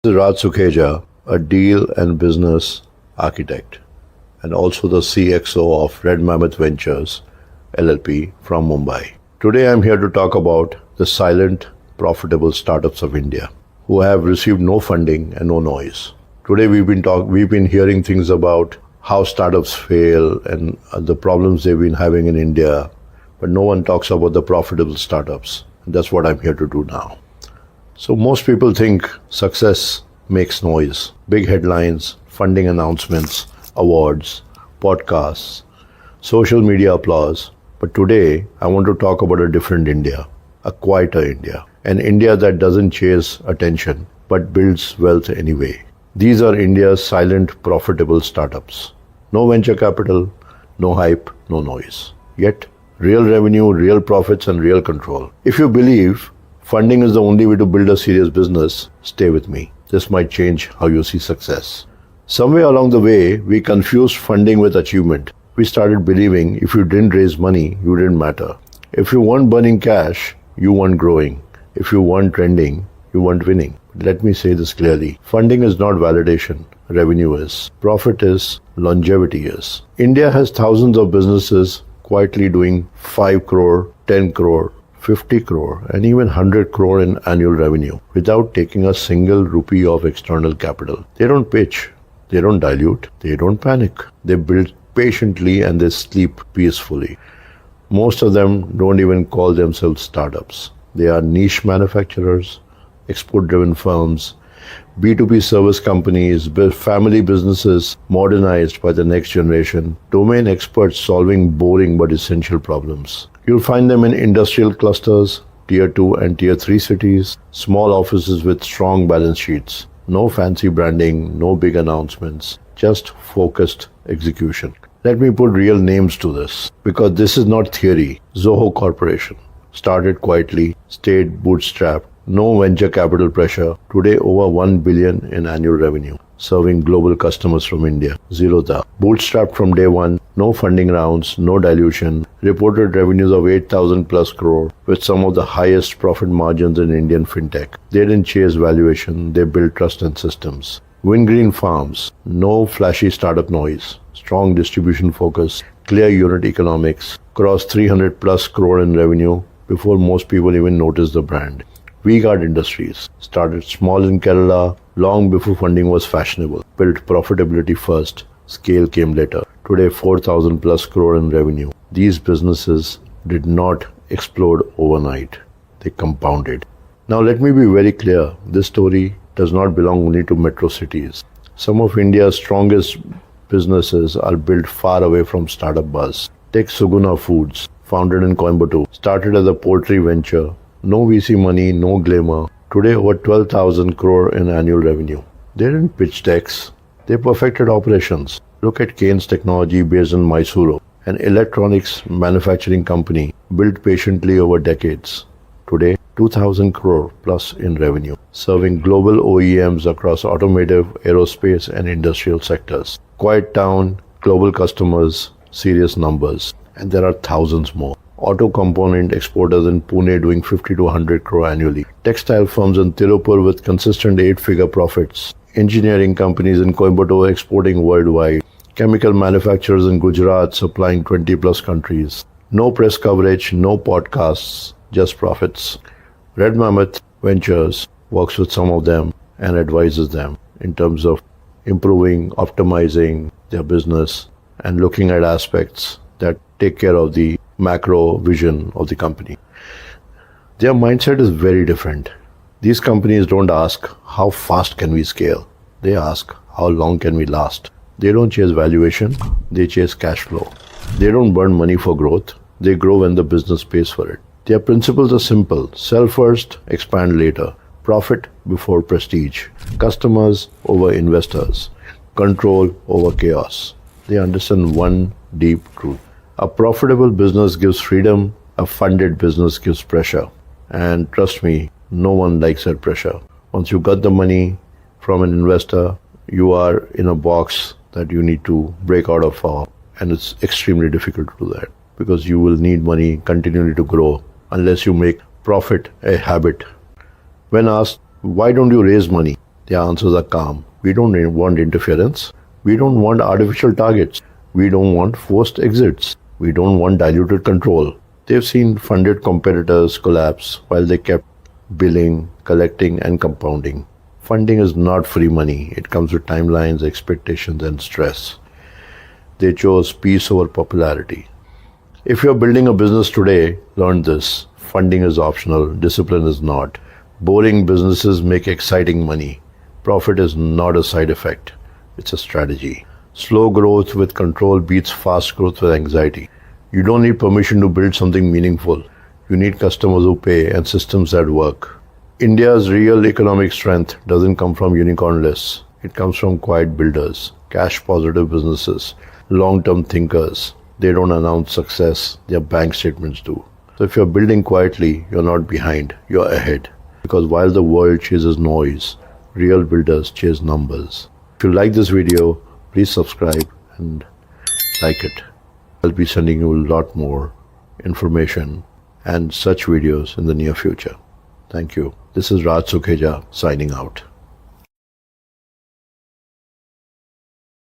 This is Raj Sukheja, a deal and business architect, and also the CXO of Red Mammoth Ventures LLP from Mumbai. Today I'm here to talk about the silent, profitable startups of India who have received no funding and no noise. Today we've been hearing things about how startups fail and the problems they've been having in India, but no one talks about the profitable startups. And that's what I'm here to do now. So most people think success makes noise, big headlines, funding announcements, awards, podcasts, social media applause. But today I want to talk about a different India, a quieter India, an India that doesn't chase attention but builds wealth anyway. These are India's silent, profitable startups. No venture capital, no hype, no noise. Yet, real revenue, real profits, and real control. If you believe funding is the only way to build a serious business, stay with me. This might change how you see success. Somewhere along the way, we confused funding with achievement. We started believing if you didn't raise money, you didn't matter. If you weren't burning cash, you weren't growing. If you weren't trending, you weren't winning. Let me say this clearly. Funding is not validation. Revenue is. Profit is. Longevity is. India has thousands of businesses quietly doing 5 crore, 10 crore, 50 crore and even 100 crore in annual revenue without taking a single rupee of external capital. They don't pitch, they don't dilute, they don't panic. They build patiently and they sleep peacefully. Most of them don't even call themselves startups. They are niche manufacturers, export-driven firms, B2B service companies, family businesses modernized by the next generation, domain experts solving boring but essential problems. You'll find them in industrial clusters, Tier 2 and Tier 3 cities, small offices with strong balance sheets. No fancy branding, no big announcements, just focused execution. Let me put real names to this, because this is not theory. Zoho Corporation started quietly, stayed bootstrapped, no venture capital pressure, today over 1 billion in annual revenue, serving global customers from India. Zerodha, bootstrapped from day one, no funding rounds, no dilution, reported revenues of 8,000 plus crore with some of the highest profit margins in Indian fintech. They didn't chase valuation, they built trust and systems. Wingreen Farms, no flashy startup noise, strong distribution focus, clear unit economics, crossed 300 plus crore in revenue before most people even noticed the brand. V-Guard Industries started small in Kerala long before funding was fashionable, built profitability first, scale came later. Today 4,000 plus crore in revenue. These businesses did not explode overnight, they compounded. Now let me be very clear, this story does not belong only to metro cities. Some of India's strongest businesses are built far away from startup buzz. Take Suguna Foods, founded in Coimbatore, started as a poultry venture. No VC money, no glamour. Today over 12,000 crore in annual revenue. They didn't pitch decks, they perfected operations. Look at Kane's Technology based in Mysuru, an electronics manufacturing company built patiently over decades. Today, 2,000 crore plus in revenue, serving global OEMs across automotive, aerospace and industrial sectors. Quiet town, global customers, serious numbers, and there are thousands more. Auto component exporters in Pune doing 50 to 100 crore annually. Textile firms in Tirupur with consistent 8-figure profits. Engineering companies in Coimbatore exporting worldwide. Chemical manufacturers in Gujarat supplying 20 plus countries. No press coverage, no podcasts, just profits. Red Mammoth Ventures works with some of them and advises them in terms of improving, optimizing their business and looking at aspects that take care of the macro vision of the company. Their mindset is very different. These companies don't ask how fast can we scale. They ask how long can we last. They don't chase valuation, they chase cash flow. They don't burn money for growth, they grow when the business pays for it. Their principles are simple. Sell first, expand later. Profit before prestige. Customers over investors. Control over chaos. They understand one deep truth. A profitable business gives freedom, a funded business gives pressure. And trust me, no one likes that pressure. Once you got the money from an investor, you are in a box that you need to break out of, and it's extremely difficult to do that because you will need money continually to grow unless you make profit a habit. When asked, why don't you raise money? Their answers are calm. We don't want interference. We don't want artificial targets. We don't want forced exits. We don't want diluted control. They've seen funded competitors collapse while they kept billing, collecting, and compounding. Funding is not free money. It comes with timelines, expectations, and stress. They chose peace over popularity. If you're building a business today, learn this. Funding is optional. Discipline is not. Boring businesses make exciting money. Profit is not a side effect. It's a strategy. Slow growth with control beats fast growth with anxiety. You don't need permission to build something meaningful. You need customers who pay and systems that work. India's real economic strength doesn't come from unicorn lists. It comes from quiet builders, cash-positive businesses, long-term thinkers. They don't announce success, their bank statements do. So if you're building quietly, you're not behind, you're ahead. Because while the world chases noise, real builders chase numbers. If you like this video, please subscribe and like it. I'll be sending you a lot more information and such videos in the near future. Thank you. This is Raj Sukheja signing out.